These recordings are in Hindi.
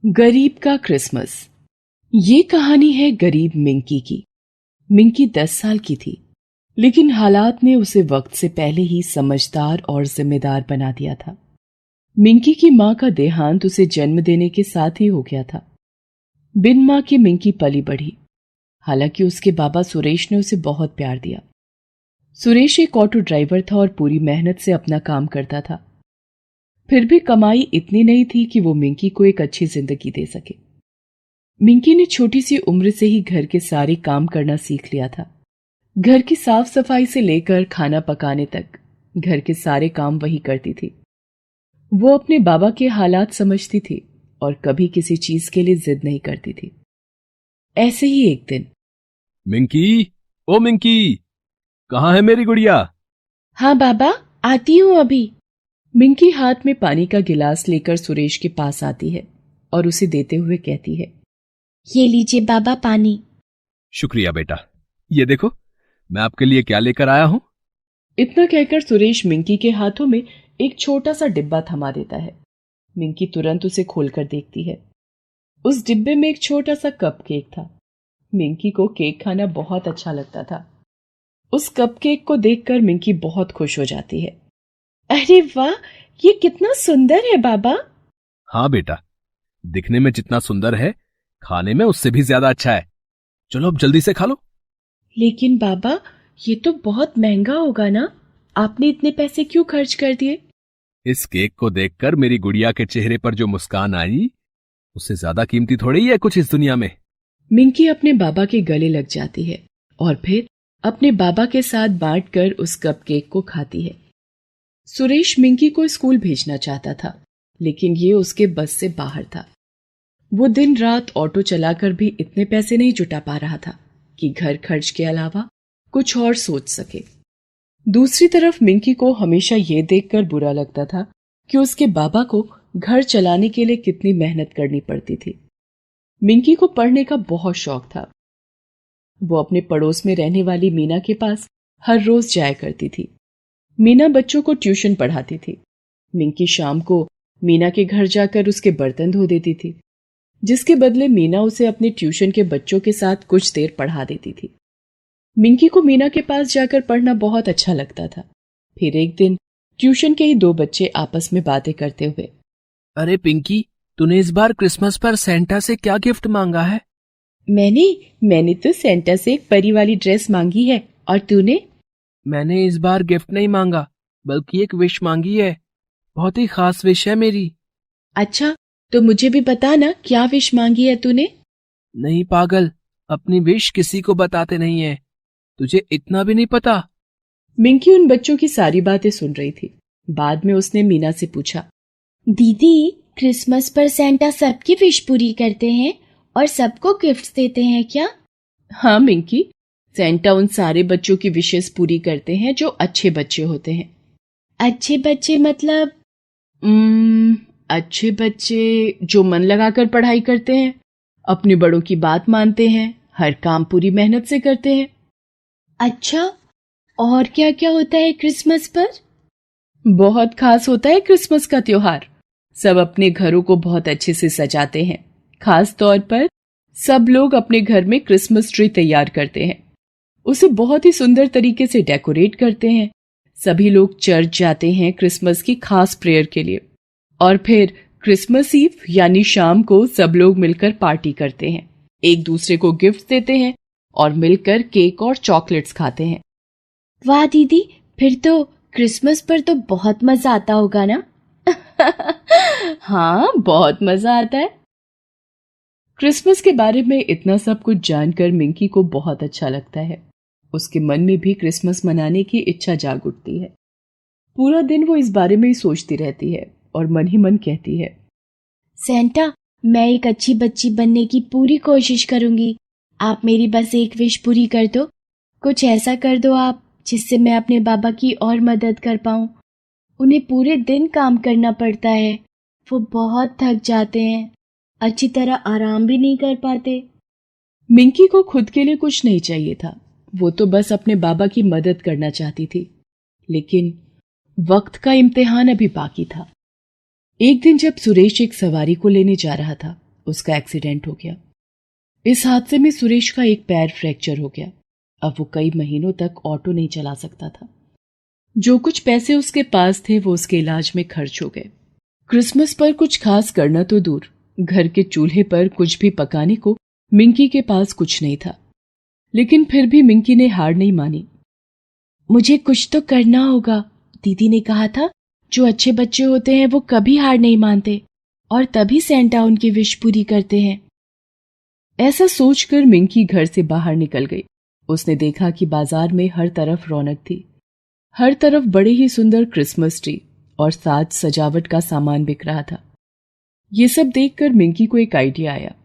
गरीब का क्रिसमस। ये कहानी है गरीब मिंकी की। मिंकी 10 साल की थी, लेकिन हालात ने उसे वक्त से पहले ही समझदार और जिम्मेदार बना दिया था। मिंकी की मां का देहांत उसे जन्म देने के साथ ही हो गया था। बिन मां के मिंकी पली बढ़ी। हालांकि उसके बाबा सुरेश ने उसे बहुत प्यार दिया। सुरेश एक ऑटो ड्राइवर था और पूरी मेहनत से अपना काम करता था। फिर भी कमाई इतनी नहीं थी कि वो मिंकी को एक अच्छी जिंदगी दे सके। मिंकी ने छोटी सी उम्र से ही घर के सारे काम करना सीख लिया था। घर की साफ सफाई से लेकर खाना पकाने तक घर के सारे काम वही करती थी। वो अपने बाबा के हालात समझती थी और कभी किसी चीज के लिए जिद नहीं करती थी। ऐसे ही एक दिन, मिंकी, ओ मिंकी, कहाँ है मेरी गुड़िया? हाँ बाबा, आती हूँ अभी। मिंकी हाथ में पानी का गिलास लेकर सुरेश के पास आती है और उसे देते हुए कहती है, ये लीजिए बाबा पानी। शुक्रिया बेटा। ये देखो मैं आपके लिए क्या लेकर आया हूं। इतना कहकर सुरेश मिंकी के हाथों में एक छोटा सा डिब्बा थमा देता है। मिंकी तुरंत उसे खोलकर देखती है। उस डिब्बे में एक छोटा सा कप केक था। मिंकी को केक खाना बहुत अच्छा लगता था। उस कप केक को देखकर मिंकी बहुत खुश हो जाती है। अरे वाह, ये कितना सुंदर है बाबा। हाँ बेटा, दिखने में जितना सुंदर है खाने में उससे भी ज्यादा अच्छा है। चलो अब जल्दी से खा लो। लेकिन बाबा, ये तो बहुत महंगा होगा ना? आपने इतने पैसे क्यों खर्च कर दिए? इस केक को देखकर मेरी गुड़िया के चेहरे पर जो मुस्कान आई, उससे ज्यादा कीमती थोड़ी ही है कुछ इस दुनिया में। मिंकी अपने बाबा के गले लग जाती है और फिर अपने बाबा के साथ बांटकर उस कप केक को खाती है। सुरेश मिंकी को स्कूल भेजना चाहता था, लेकिन ये उसके बस से बाहर था। वो दिन रात ऑटो चलाकर भी इतने पैसे नहीं जुटा पा रहा था कि घर खर्च के अलावा कुछ और सोच सके। दूसरी तरफ मिंकी को हमेशा ये देखकर बुरा लगता था कि उसके बाबा को घर चलाने के लिए कितनी मेहनत करनी पड़ती थी। मिंकी को पढ़ने का बहुत शौक था। वो अपने पड़ोस में रहने वाली मीना के पास हर रोज जाया करती थी। मीना बच्चों को ट्यूशन पढ़ाती थी। मिंकी शाम को मीना के घर जाकर उसके बर्तन धो देती थी, जिसके बदले मीना उसे अपने ट्यूशन के बच्चों के साथ कुछ देर पढ़ा देती थी। मिंकी को मीना के पास जाकर पढ़ना बहुत अच्छा लगता था। फिर एक दिन ट्यूशन के ही 2 बच्चे आपस में बातें करते हुए, अरे पिंकी, तूने इस बार क्रिसमस पर सेंटा से क्या गिफ्ट मांगा है? मैंने तो सेंटा से एक परी वाली ड्रेस मांगी है। और तूने? मैंने इस बार गिफ्ट नहीं मांगा, बल्कि एक विश मांगी है। बहुत ही खास विश है मेरी। अच्छा, तो मुझे भी बता ना, क्या विश मांगी है तूने? नहीं पागल, अपनी विश किसी को बताते नहीं है। तुझे इतना भी नहीं पता? मिंकी उन बच्चों की सारी बातें सुन रही थी। बाद में उसने मीना से पूछा, दीदी, क्रिसमस पर सेंटा सबकी विश पूरी करते हैं और सबको गिफ्ट्स देते हैं क्या? हाँ मिंकी, सेंटा उन सारे बच्चों की विशेस पूरी करते हैं जो अच्छे बच्चे होते हैं। अच्छे बच्चे मतलब? अच्छे बच्चे जो मन लगाकर पढ़ाई करते हैं, अपने बड़ों की बात मानते हैं, हर काम पूरी मेहनत से करते हैं। अच्छा, और क्या क्या होता है क्रिसमस पर? बहुत खास होता है क्रिसमस का त्योहार। सब अपने घरों को बहुत अच्छे से सजाते हैं। खास तौर पर सब लोग अपने घर में क्रिसमस ट्री तैयार करते हैं। उसे बहुत ही सुंदर तरीके से डेकोरेट करते हैं। सभी लोग चर्च जाते हैं क्रिसमस की खास प्रेयर के लिए। और फिर क्रिसमस ईव यानी शाम को सब लोग मिलकर पार्टी करते हैं, एक दूसरे को गिफ्ट देते हैं और मिलकर केक और चॉकलेट्स खाते हैं। वाह दीदी, फिर तो क्रिसमस पर तो बहुत मजा आता होगा ना? हाँ, बहुत मजा आता है। क्रिसमस के बारे में इतना सब कुछ जानकर मिंकी को बहुत अच्छा लगता है। उसके मन में भी क्रिसमस मनाने की इच्छा जाग उठती है। पूरा दिन वो इस बारे में ही सोचती रहती है और मन ही मन कहती है, सेंटा, मैं एक अच्छी बच्ची बनने की पूरी कोशिश करूंगी। आप मेरी बस एक विश पूरी कर दो। कुछ ऐसा कर दो आप जिससे मैं अपने बाबा की और मदद कर पाऊं। उन्हें पूरे दिन काम करना पड़ता है। वो बहुत थक जाते हैं, अच्छी तरह आराम भी नहीं कर पाते। मिंकी को खुद के लिए कुछ नहीं चाहिए था। वो तो बस अपने बाबा की मदद करना चाहती थी। लेकिन वक्त का इम्तिहान अभी बाकी था। एक दिन जब सुरेश एक सवारी को लेने जा रहा था, उसका एक्सीडेंट हो गया। इस हादसे में सुरेश का एक पैर फ्रैक्चर हो गया। अब वो कई महीनों तक ऑटो नहीं चला सकता था। जो कुछ पैसे उसके पास थे वो उसके इलाज में खर्च हो गए। क्रिसमस पर कुछ खास करना तो दूर, घर के चूल्हे पर कुछ भी पकाने को मिंकी के पास कुछ नहीं था। लेकिन फिर भी मिंकी ने हार नहीं मानी। मुझे कुछ तो करना होगा। दीदी ने कहा था जो अच्छे बच्चे होते हैं वो कभी हार नहीं मानते और तभी सेंटा उनकी विश पूरी करते हैं। ऐसा सोचकर मिंकी घर से बाहर निकल गई। उसने देखा कि बाजार में हर तरफ रौनक थी। हर तरफ बड़े ही सुंदर क्रिसमस ट्री और साज सजावट का सामान बिक रहा था। ये सब देखकर मिंकी को एक आइडिया आया।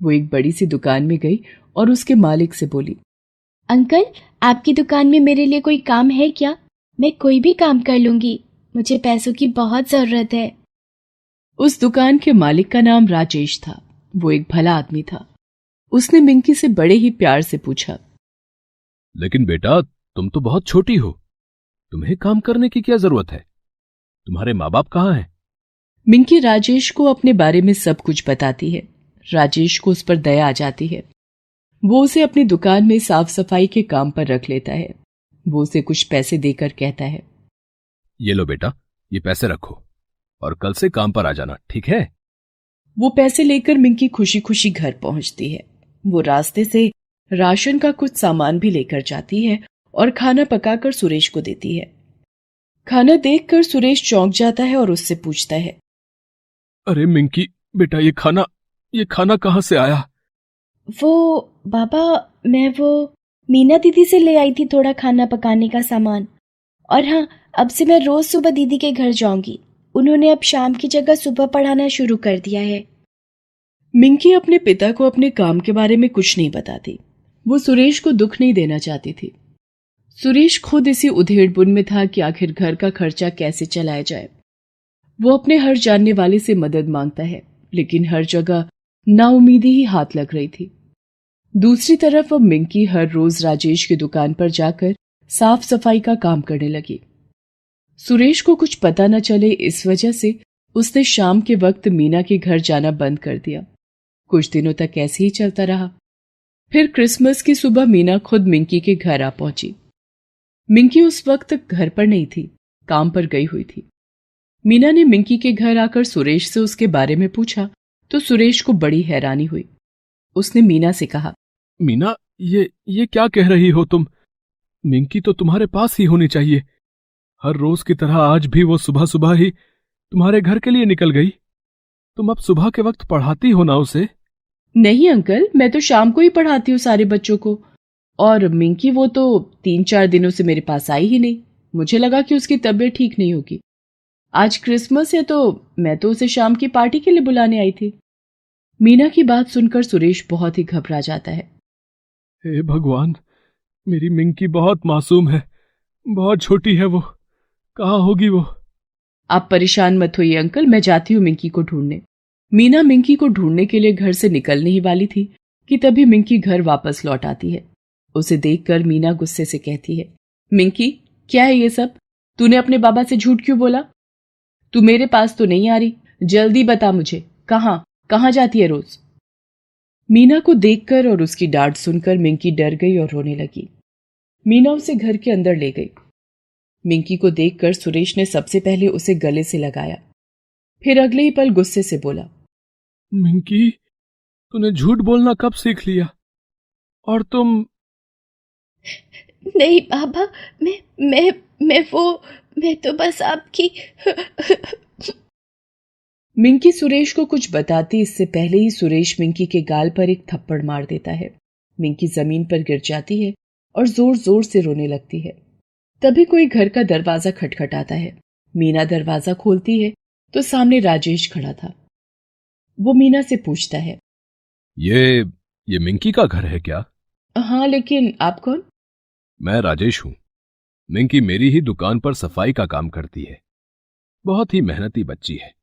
वो एक बड़ी सी दुकान में गई और उसके मालिक से बोली, अंकल, आपकी दुकान में मेरे लिए कोई काम है क्या? मैं कोई भी काम कर लूंगी। मुझे पैसों की बहुत जरूरत है। उस दुकान के मालिक का नाम राजेश था। वो एक भला आदमी था। उसने मिंकी से बड़े ही प्यार से पूछा, लेकिन बेटा, तुम तो बहुत छोटी हो, तुम्हें काम करने की क्या जरूरत है? तुम्हारे माँ बाप कहाँ हैं? मिंकी राजेश को अपने बारे में सब कुछ बताती है। राजेश को उस पर दया आ जाती है। वो उसे अपनी दुकान में साफ सफाई के काम पर रख लेता है। वो उसे कुछ पैसे देकर कहता है, ये लो बेटा, ये पैसे रखो और कल से काम पर आ जाना, ठीक है? वो पैसे लेकर मिंकी खुशी खुशी घर पहुंचती है। वो रास्ते से राशन का कुछ सामान भी लेकर जाती है और खाना पकाकर सुरेश को देती है। खाना देखकर सुरेश चौंक जाता है और उससे पूछता है, अरे मिंकी बेटा, ये खाना कहाँ से आया? वो बाबा, मैं वो मीना दीदी से ले आई थी थोड़ा खाना पकाने का सामान। और हाँ, अब से मैं रोज सुबह दीदी के घर जाऊंगी। उन्होंने अब शाम की जगह सुबह पढ़ाना शुरू कर दिया है। मिंकी अपने पिता को अपने काम के बारे में कुछ नहीं बताती। वो सुरेश को दुख नहीं देना चाहती थी। सुरेश खुद इसी उधेड़बुन में था कि आखिर घर का खर्चा कैसे चलाया जाए। वो अपने हर जानने वाले से मदद मांगता है, लेकिन हर जगह नाउमीदी ही हाथ लग रही थी। दूसरी तरफ अब मिंकी हर रोज राजेश की दुकान पर जाकर साफ सफाई का काम करने लगी। सुरेश को कुछ पता न चले, इस वजह से उसने शाम के वक्त मीना के घर जाना बंद कर दिया। कुछ दिनों तक ऐसे ही चलता रहा। फिर क्रिसमस की सुबह मीना खुद मिंकी के घर आ पहुंची। मिंकी उस वक्त घर पर नहीं थी, काम पर गई हुई थी। मीना ने मिंकी के घर आकर सुरेश से उसके बारे में पूछा तो सुरेश को बड़ी हैरानी हुई। उसने मीना से कहा, मीना, ये क्या कह रही हो तुम? मिंकी तो तुम्हारे पास ही होनी चाहिए। हर रोज की तरह आज भी वो सुबह सुबह ही तुम्हारे घर के लिए निकल गई। तुम अब सुबह के वक्त पढ़ाती हो ना उसे? नहीं अंकल, मैं तो शाम को ही पढ़ाती हूँ सारे बच्चों को। और मिंकी वो तो 3-4 दिनों से मेरे पास आई ही नहीं। मुझे लगा कि उसकी तबीयत ठीक नहीं होगी। आज क्रिसमस है तो मैं तो उसे शाम की पार्टी के लिए बुलाने आई थी। मीना की बात सुनकर सुरेश बहुत ही घबरा जाता है। हे भगवान, मेरी मिंकी बहुत मासूम है, बहुत छोटी है वो। कहाँ होगी वो? आप परेशान मत होइए अंकल, मैं जाती हूँ मिंकी को ढूंढने। मीना मिंकी को ढूंढने के लिए घर से निकलने ही वाली थी कि तभी मिंकी घर वापस लौट आती है। उसे देखकर मीना गुस्से से कहती है, मिंकी, क्या है ये सब? तूने अपने बाबा से झूठ क्यों बोला? तू मेरे पास तो नहीं आ रही, जल्दी बता मुझे, कहाँ जाती है रोज? मीना को देखकर और उसकी डांट सुनकर मिंकी डर गई और रोने लगी। मीना उसे घर के अंदर ले गई। मिंकी को देखकर सुरेश ने सबसे पहले उसे गले से लगाया, फिर अगले ही पल गुस्से से बोला, मिंकी, तूने झूठ बोलना कब सीख लिया? और तुम? नहीं बाबा, मैं तो बस आपकी मिंकी सुरेश को कुछ बताती इससे पहले ही सुरेश मिंकी के गाल पर एक थप्पड़ मार देता है। मिंकी जमीन पर गिर जाती है और जोर जोर से रोने लगती है। तभी कोई घर का दरवाजा खटखटाता है। मीना दरवाजा खोलती है तो सामने राजेश खड़ा था। वो मीना से पूछता है, ये मिंकी का घर है क्या? हाँ, लेकिन आप कौन? मैं राजेश हूं। मिंकी मेरी ही दुकान पर सफाई का काम करती है। बहुत ही मेहनती बच्ची है।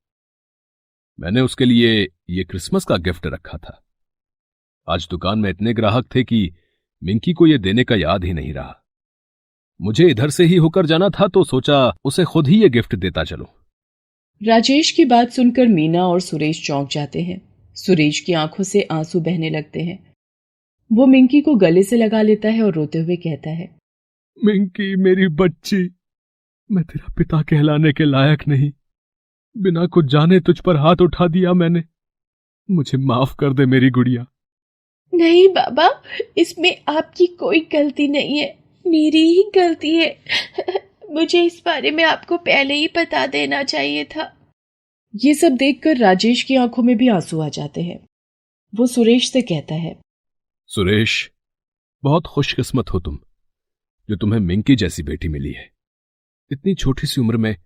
मैंने उसके लिए ये क्रिसमस का गिफ्ट रखा था। आज दुकान में इतने ग्राहक थे कि मिंकी को ये देने का याद ही नहीं रहा। मुझे इधर से ही होकर जाना था तो सोचा उसे खुद ही ये गिफ्ट देता चलूं। राजेश की बात सुनकर मीना और सुरेश चौंक जाते हैं। सुरेश की आंखों से आंसू बहने लगते हैं। वो मिंकी को गले से लगा लेता है और रोते हुए कहता है, मिंकी मेरी बच्ची, मैं तेरा पिता कहलाने के लायक नहीं। बिना कुछ जाने तुझ पर हाथ उठा दिया मैंने। मुझे माफ कर दे मेरी गुड़िया। नहीं बाबा, इसमें आपकी कोई गलती नहीं है, मेरी ही गलती है। मुझे इस बारे में आपको पहले ही बता देना चाहिए था। ये सब देखकर राजेश की आंखों में भी आंसू आ जाते हैं। वो सुरेश से कहता है, सुरेश, बहुत खुशकिस्मत हो तुम जो तुम्हें मिंकी जैसी बेटी मिली है। इतनी छोटी सी उम्र में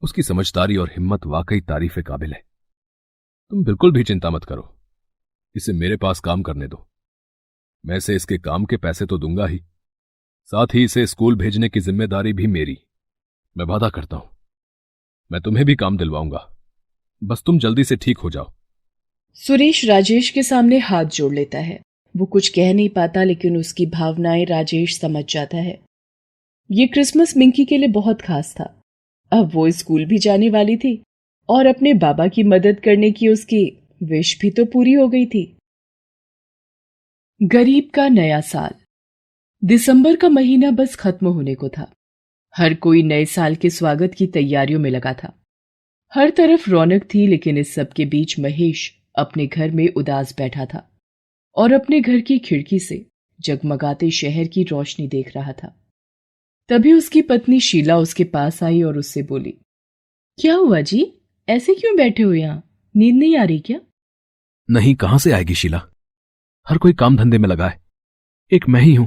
उसकी समझदारी और हिम्मत वाकई तारीफ काबिल है। तुम बिल्कुल भी चिंता मत करो, इसे मेरे पास काम करने दो। मैं इसे इसके काम के पैसे तो दूंगा ही, साथ ही इसे स्कूल भेजने की जिम्मेदारी भी मेरी। मैं वादा करता हूं, मैं तुम्हें भी काम दिलवाऊंगा, बस तुम जल्दी से ठीक हो जाओ। सुरेश राजेश के सामने हाथ जोड़ लेता है। वो कुछ कह नहीं पाता, लेकिन उसकी भावनाएं राजेश समझ जाता है। ये क्रिसमस मिंकी के लिए बहुत खास था। अब वो स्कूल भी जाने वाली थी और अपने बाबा की मदद करने की उसकी विश भी तो पूरी हो गई थी। गरीब का नया साल। दिसंबर का महीना बस खत्म होने को था। हर कोई नए साल के स्वागत की तैयारियों में लगा था। हर तरफ रौनक थी, लेकिन इस सब के बीच महेश अपने घर में उदास बैठा था और अपने घर की खिड़की से जगमगाते शहर की रोशनी देख रहा था। तभी उसकी पत्नी शीला उसके पास आई और उससे बोली, क्या हुआ जी, ऐसे क्यों बैठे हो यहां? नींद नहीं आ रही क्या? नहीं, कहां से आएगी शीला, हर कोई काम धंधे में लगा है। एक मैं ही हूं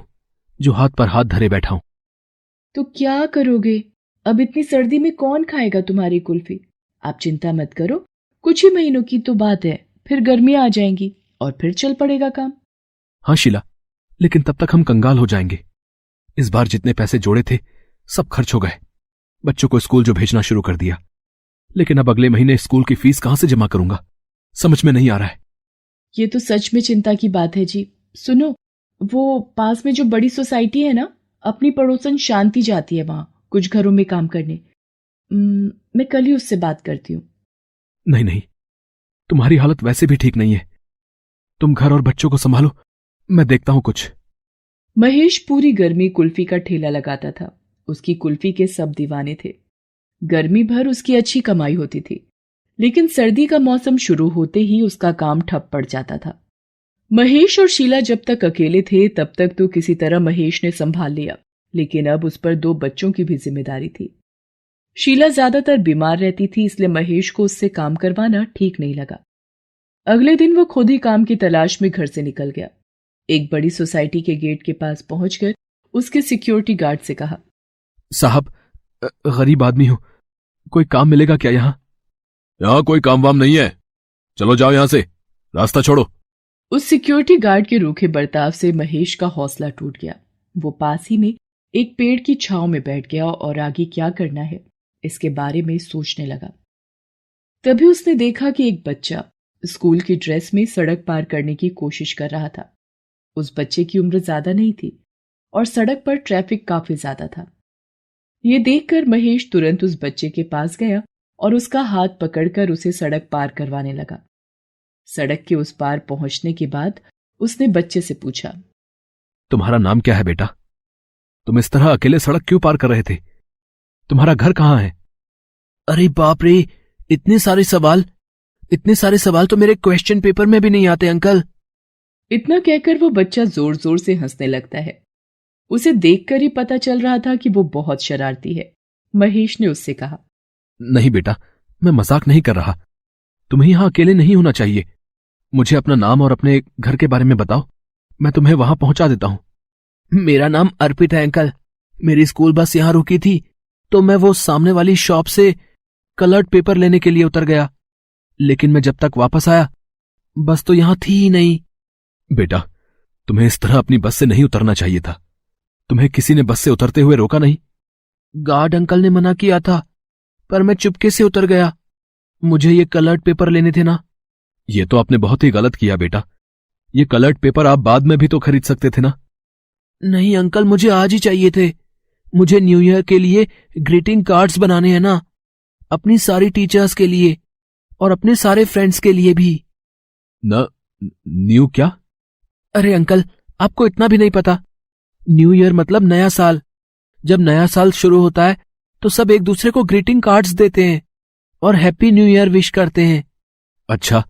जो हाथ पर हाथ धरे बैठा हूं। तो क्या करोगे? अब इतनी सर्दी में कौन खाएगा तुम्हारी कुल्फी? आप चिंता मत करो, कुछ ही महीनों की तो बात है, फिर गर्मियां आ जाएंगी और फिर चल पड़ेगा काम। हाँ शीला, लेकिन तब तक हम कंगाल हो जाएंगे। इस बार जितने पैसे जोड़े थे सब खर्च हो गए। बच्चों को स्कूल जो भेजना शुरू कर दिया, लेकिन अब अगले महीने स्कूल की फीस कहां से जमा करूंगा, समझ में नहीं आ रहा है। ये तो सच में चिंता की बात है जी। सुनो, वो पास में जो बड़ी सोसाइटी है ना, अपनी पड़ोसन शांति जाती है वहां कुछ घरों में काम करने। मैं कल ही उससे बात करती हूँ। नहीं नहीं, तुम्हारी हालत वैसे भी ठीक नहीं है। तुम घर और बच्चों को संभालो, मैं देखता हूं कुछ। महेश पूरी गर्मी कुल्फी का ठेला लगाता था। उसकी कुल्फी के सब दीवाने थे। गर्मी भर उसकी अच्छी कमाई होती थी, लेकिन सर्दी का मौसम शुरू होते ही उसका काम ठप पड़ जाता था। महेश और शीला जब तक अकेले थे तब तक तो किसी तरह महेश ने संभाल लिया, लेकिन अब उस पर 2 बच्चों की भी जिम्मेदारी थी। शीला ज्यादातर बीमार रहती थी, इसलिए महेश को उससे काम करवाना ठीक नहीं लगा। अगले दिन वो खुद ही काम की तलाश में घर से निकल गया। एक बड़ी सोसाइटी के गेट के पास पहुंचकर उसके सिक्योरिटी गार्ड से कहा, साहब, गरीब आदमी हूं, कोई काम मिलेगा क्या यहां? यहां कोई काम वाम नहीं है, चलो जाओ यहां से, रास्ता छोड़ो। उस सिक्योरिटी गार्ड के रूखे बर्ताव से महेश का हौसला टूट गया। वो पास ही में एक पेड़ की छांव में बैठ गया और आगे क्या करना है इसके बारे में सोचने लगा। तभी उसने देखा कि एक बच्चा स्कूल की ड्रेस में सड़क पार करने की कोशिश कर रहा था। उस बच्चे की उम्र ज्यादा नहीं थी और सड़क पर ट्रैफिक काफी ज्यादा था। ये देखकर महेश तुरंत उस बच्चे के पास गया और उसका हाथ पकड़कर उसे सड़क पार करवाने लगा। सड़क के उस पार पहुंचने के बाद उसने बच्चे से पूछा, तुम्हारा नाम क्या है बेटा? तुम इस तरह अकेले सड़क क्यों पार कर रहे थे? तुम्हारा घर कहां है? अरे बाप रे, इतने सारे सवाल तो मेरे क्वेश्चन पेपर में भी नहीं आते अंकल। इतना कहकर वो बच्चा जोर जोर से हंसने लगता है। उसे देखकर ही पता चल रहा था कि वो बहुत शरारती है। महेश ने उससे कहा, नहीं बेटा, मैं मजाक नहीं कर रहा। तुम्हें यहां अकेले नहीं होना चाहिए। मुझे अपना नाम और अपने घर के बारे में बताओ, मैं तुम्हें वहां पहुंचा देता हूं। मेरा नाम अर्पित है अंकल। मेरी स्कूल बस यहां रुकी थी तो मैं वो सामने वाली शॉप से कलर्ड पेपर लेने के लिए उतर गया, लेकिन मैं जब तक वापस आया बस तो यहां थी ही नहीं। बेटा, तुम्हें इस तरह अपनी बस से नहीं उतरना चाहिए था। तुम्हें किसी ने बस से उतरते हुए रोका नहीं? गार्ड अंकल ने मना किया था, पर मैं चुपके से उतर गया। मुझे ये कलर्ड पेपर लेने थे ना। ये तो आपने बहुत ही गलत किया बेटा। ये कलर्ड पेपर आप बाद में भी तो खरीद सकते थे ना। नहीं अंकल, मुझे आज ही चाहिए थे। मुझे न्यू ईयर के लिए ग्रीटिंग कार्ड्स बनाने हैं ना, अपनी सारी टीचर्स के लिए और अपने सारे फ्रेंड्स के लिए भी। न न्यू क्या? अरे अंकल, आपको इतना भी नहीं पता। न्यू ईयर मतलब नया साल। जब नया साल शुरू होता है तो सब एक दूसरे को ग्रीटिंग कार्ड्स देते हैं और हैप्पी न्यू ईयर विश करते हैं। अच्छा,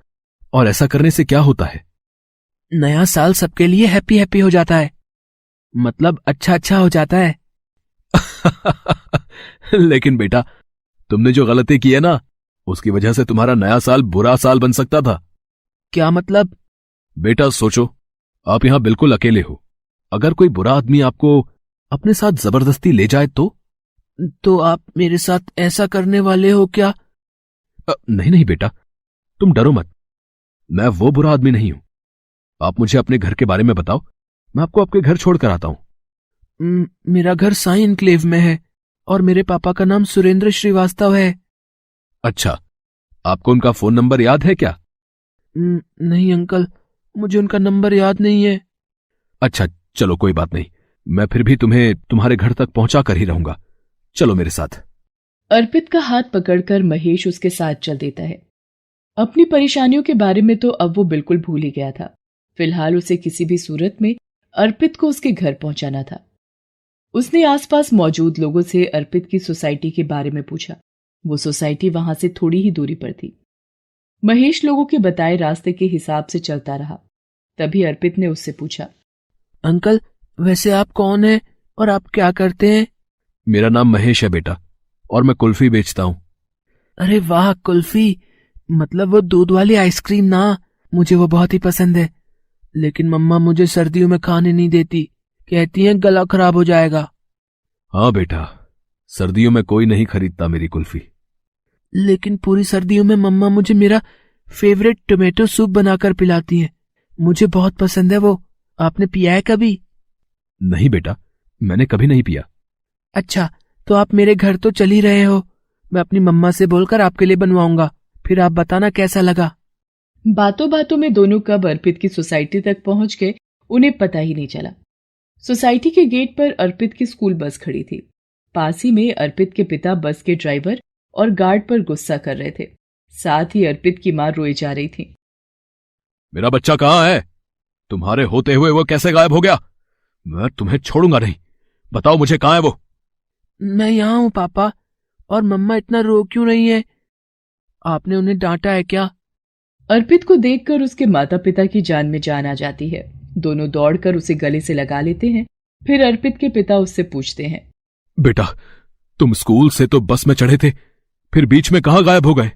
और ऐसा करने से क्या होता है? नया साल सबके लिए हैप्पी हैप्पी हो जाता है, मतलब अच्छा अच्छा हो जाता है। लेकिन बेटा, तुमने जो गलती की है ना, उसकी वजह से तुम्हारा नया साल बुरा साल बन सकता था। क्या मतलब? बेटा सोचो, आप यहां बिल्कुल अकेले हो। अगर कोई बुरा आदमी आपको अपने साथ जबरदस्ती ले जाए तो आप मेरे साथ ऐसा करने वाले हो क्या? नहीं नहीं बेटा, तुम डरो मत। मैं वो बुरा आदमी नहीं हूं। आप मुझे अपने घर के बारे में बताओ, मैं आपको आपके घर छोड़कर आता हूं। मेरा घर साई इनक्लेव में है और मेरे पापा का नाम सुरेंद्र श्रीवास्तव है। अच्छा, आपको उनका फोन नंबर याद है क्या? नहीं अंकल, मुझे उनका नंबर याद नहीं है। अच्छा चलो, कोई बात नहीं, मैं फिर भी तुम्हें तुम्हारे घर तक पहुंचा कर ही रहूंगा। चलो मेरे साथ। अर्पित का हाथ पकड़कर महेश उसके साथ चल देता है। अपनी परेशानियों के बारे में तो अब वो बिल्कुल भूल ही गया था। फिलहाल उसे किसी भी सूरत में अर्पित को उसके घर पहुंचाना था। उसने आसपास मौजूद लोगों से अर्पित की सोसाइटी के बारे में पूछा। वो सोसाइटी वहां से थोड़ी ही दूरी पर थी। महेश लोगों के बताए रास्ते के हिसाब से चलता रहा। तभी अर्पित ने उससे पूछा, अंकल, वैसे आप कौन हैं और आप क्या करते हैं? मेरा नाम महेश है बेटा, और मैं कुल्फी बेचता हूं। अरे वाह, कुल्फी मतलब वो दूध वाली आइसक्रीम ना? मुझे वो बहुत ही पसंद है, लेकिन मम्मा मुझे सर्दियों में खाने नहीं देती, कहती हैं गला खराब हो जाएगा। हाँ बेटा, सर्दियों में कोई नहीं खरीदता मेरी कुल्फी। लेकिन पूरी सर्दियों में मम्मा मुझे मेरा फेवरेट टोमेटो सूप बनाकर पिलाती हैं। मुझे बहुत पसंद है वो। आपने पिया है कभी? नहीं बेटा, मैंने कभी नहीं पिया। अच्छा, तो आप मेरे घर तो चल ही रहे हो। मैं अपनी मम्मा से बोलकर आपके लिए बनवाऊंगा, फिर आप बताना कैसा लगा। बातों बातों में दोनों कब अर्पित की सोसाइटी तक पहुंच गए उन्हें पता ही नहीं चला। सोसाइटी के गेट पर अर्पित की स्कूल बस खड़ी थी। पास ही में अर्पित के पिता बस के ड्राइवर और गार्ड पर गुस्सा कर रहे थे। साथ ही अर्पित की मां रोई जा रही थी। मेरा बच्चा कहाँ है? तुम्हारे होते हुए वो कैसे गायब हो गया? मैं तुम्हें छोड़ूंगा नहीं। बताओ मुझे, कहाँ है वो? मैं यहाँ हूँ पापा। और मम्मा इतना रो क्यों रही है? आपने उन्हें डांटा है क्या? अर्पित को देखकर उसके माता पिता की जान में जान आ जाती है। दोनों दौड़कर उसे गले से लगा लेते हैं। फिर अर्पित के पिता उससे पूछते हैं, बेटा, तुम स्कूल से तो बस में चढ़े थे, फिर बीच में कहाँ गायब हो गए?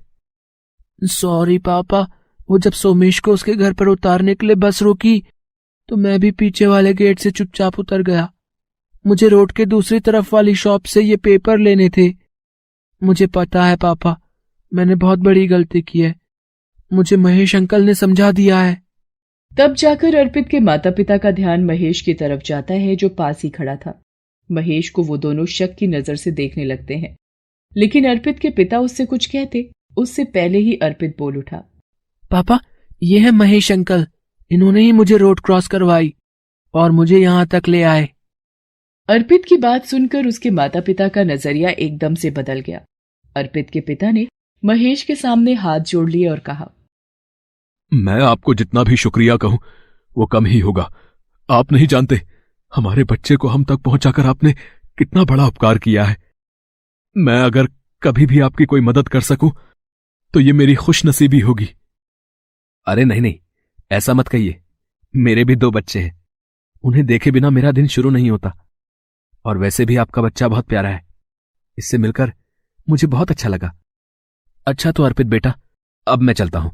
सॉरी पापा, वो जब सोमेश को उसके घर पर उतारने के लिए बस रोकी तो मैं भी पीछे वाले गेट से चुपचाप उतर गया। मुझे रोड के दूसरी तरफ वाली शॉप से ये पेपर लेने थे। मुझे पता है पापा, मैंने बहुत बड़ी गलती की है। मुझे महेश अंकल ने समझा दिया है। तब जाकर अर्पित के माता पिता का ध्यान महेश की तरफ जाता है, जो पास ही खड़ा था। महेश को वो दोनों शक की नजर से देखने लगते हैं, लेकिन अर्पित के पिता उससे कुछ कहते उससे पहले ही अर्पित बोल उठा, पापा, ये है महेश अंकल। इन्होंने ही मुझे रोड क्रॉस करवाई और मुझे यहाँ तक ले आए। अर्पित की बात सुनकर उसके माता पिता का नजरिया एकदम से बदल गया। अर्पित के पिता ने महेश के सामने हाथ जोड़ लिए और कहा, मैं आपको जितना भी शुक्रिया कहूं वो कम ही होगा। आप नहीं जानते, हमारे बच्चे को हम तक पहुंचाकर आपने कितना बड़ा उपकार किया है। मैं अगर कभी भी आपकी कोई मदद कर सकूं तो ये मेरी खुशनसीबी होगी। अरे नहीं नहीं, ऐसा मत कहिए। मेरे भी 2 बच्चे हैं, उन्हें देखे बिना मेरा दिन शुरू नहीं होता। और वैसे भी आपका बच्चा बहुत प्यारा है। इससे मिलकर मुझे बहुत अच्छा लगा। अच्छा तो अर्पित बेटा, अब मैं चलता हूं।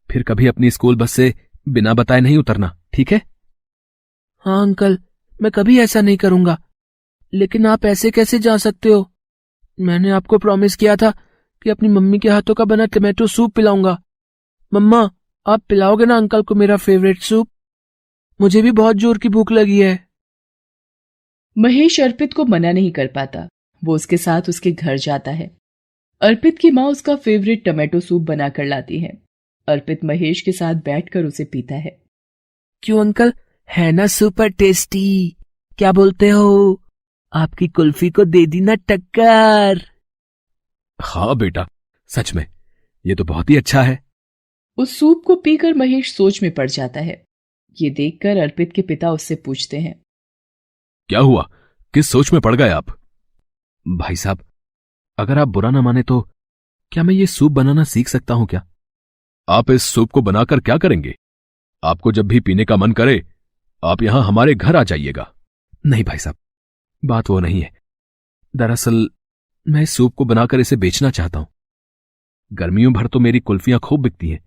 फिर कभी अपनी स्कूल बस से बिना बताए नहीं उतरना, ठीक है? हाँ अंकल, मैं कभी ऐसा नहीं करूंगा। लेकिन आप ऐसे कैसे जा सकते हो? मैंने आपको प्रॉमिस किया था कि अपनी मम्मी के हाथों का बना टमाटो सूप पिलाऊंगा। मम्मा, आप पिलाओगे ना अंकल को मेरा फेवरेट सूप? मुझे भी बहुत जोर की भूख लगी है। महेश अर्पित को मना नहीं कर पाता। वो उसके साथ उसके घर जाता है। अर्पित की माँ उसका फेवरेट टमाटो सूप बनाकर लाती है। अर्पित महेश के साथ बैठकर उसे पीता है। क्यों अंकल, है ना सुपर टेस्टी? क्या बोलते हो? आपकी कुल्फी को दे दी ना टक्कर। हाँ बेटा, सच में ये तो बहुत ही अच्छा है। उस सूप को पीकर महेश सोच में पड़ जाता है। ये देखकर अर्पित के पिता उससे पूछते हैं, क्या हुआ, किस सोच में पड़ गए आप? भाई साहब, अगर आप बुरा ना माने तो क्या मैं ये सूप बनाना सीख सकता हूं क्या? आप इस सूप को बनाकर क्या करेंगे? आपको जब भी पीने का मन करे आप यहां हमारे घर आ जाइएगा। नहीं भाई साहब, बात वो नहीं है। दरअसल मैं इस सूप को बनाकर इसे बेचना चाहता हूं। गर्मियों भर तो मेरी कुल्फियां खूब बिकती हैं,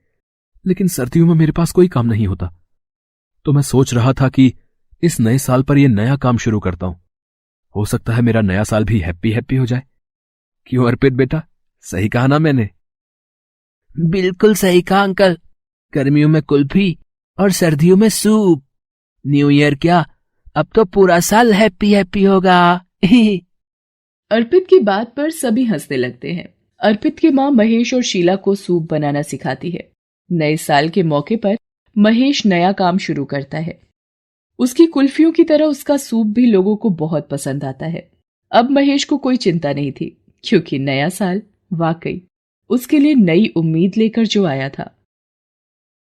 लेकिन सर्दियों में मेरे पास कोई काम नहीं होता। तो मैं सोच रहा था कि इस नए साल पर यह नया काम शुरू करता हूं। हो सकता है मेरा नया साल भी हैप्पी हैप्पी हो जाए। क्यों अर्पित बेटा, सही कहा ना मैंने? बिल्कुल सही कहा अंकल। गर्मियों में कुल्फी और सर्दियों में सूप। न्यू ईयर क्या, अब तो पूरा साल हैप्पी हैप्पी होगा। अर्पित की बात पर सभी हंसने लगते हैं। अर्पित की मां महेश और शीला को सूप बनाना सिखाती है। नए साल के मौके पर महेश नया काम शुरू करता है। उसकी कुल्फियों की तरह उसका सूप भी लोगों को बहुत पसंद आता है। अब महेश को कोई चिंता नहीं थी, क्योंकि नया साल वाकई उसके लिए नई उम्मीद लेकर जो आया था।